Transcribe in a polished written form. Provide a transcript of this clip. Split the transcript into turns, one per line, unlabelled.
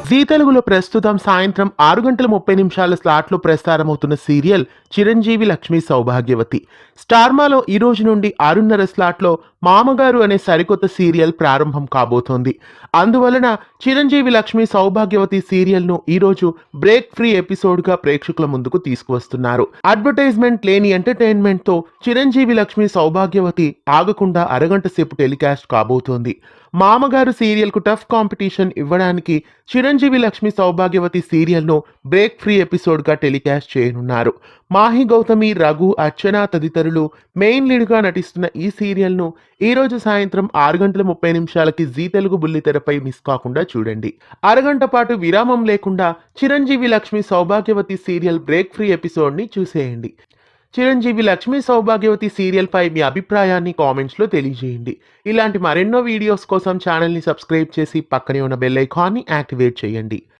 G తెలుగులో ప్రస్తుతం సాయంత్రం 6 గంటల 30 నిమిషాల స్లాట్లో ప్రసారమవుతున్న సీరియల్ చిరంజీవి లక్ష్మి సౌభాగ్యవతి. స్టార్మాలో ఈ రోజు నుండి 6:30 స్లాట్లో మామగారు అనే సరికొత్త సీరియల్ ప్రారంభం కాబోతోంది. అందువలన చిరంజీవి లక్ష్మి సౌభాగ్యవతి సీరియల్ను ఈరోజు బ్రేక్ ఫ్రీ ఎపిసోడ్గా ప్రేక్షకుల ముందుకు తీసుకువస్తున్నారు. అడ్వర్టైజ్మెంట్ లేని ఎంటర్టైన్మెంట్తో చిరంజీవి లక్ష్మి సౌభాగ్యవతి ఆగకుండా అరగంట సేపు టెలికాస్ట్ కాబోతోంది. మామగారు సీరియల్కు టఫ్ కాంపిటీషన్ ఇవ్వడానికి చిరంజీవి లక్ష్మి సౌభాగ్యవతి సీరియల్ను బ్రేక్ ఫ్రీ ఎపిసోడ్గా టెలికాస్ట్ చేయనున్నారు. మాహి గౌతమి, రఘు, అర్చన తదితరులు మెయిన్ లీడ్గా నటిస్తున్న ఈ సీరియల్ను ఈరోజు సాయంత్రం 6 గంటల 30 నిమిషాలకి జీ తెలుగు బుల్లితెరపై మిస్ కాకుండా చూడండి. అరగంట పాటు విరామం లేకుండా Chiranjeevi Lakshmi Sowbhagyavathi serial break free ఎపిసోడ్ని చూసేయండి. చిరంజీవి లక్ష్మి సౌభాగ్యవతి సీరియల్ పై మీ అభిప్రాయాన్ని కామెంట్స్లో తెలియజేయండి. ఇలాంటి మరెన్నో వీడియోస్ కోసం ఛానల్ని సబ్స్క్రైబ్ చేసి పక్కనే ఉన్న బెల్ ఐకాన్ని యాక్టివేట్ చేయండి.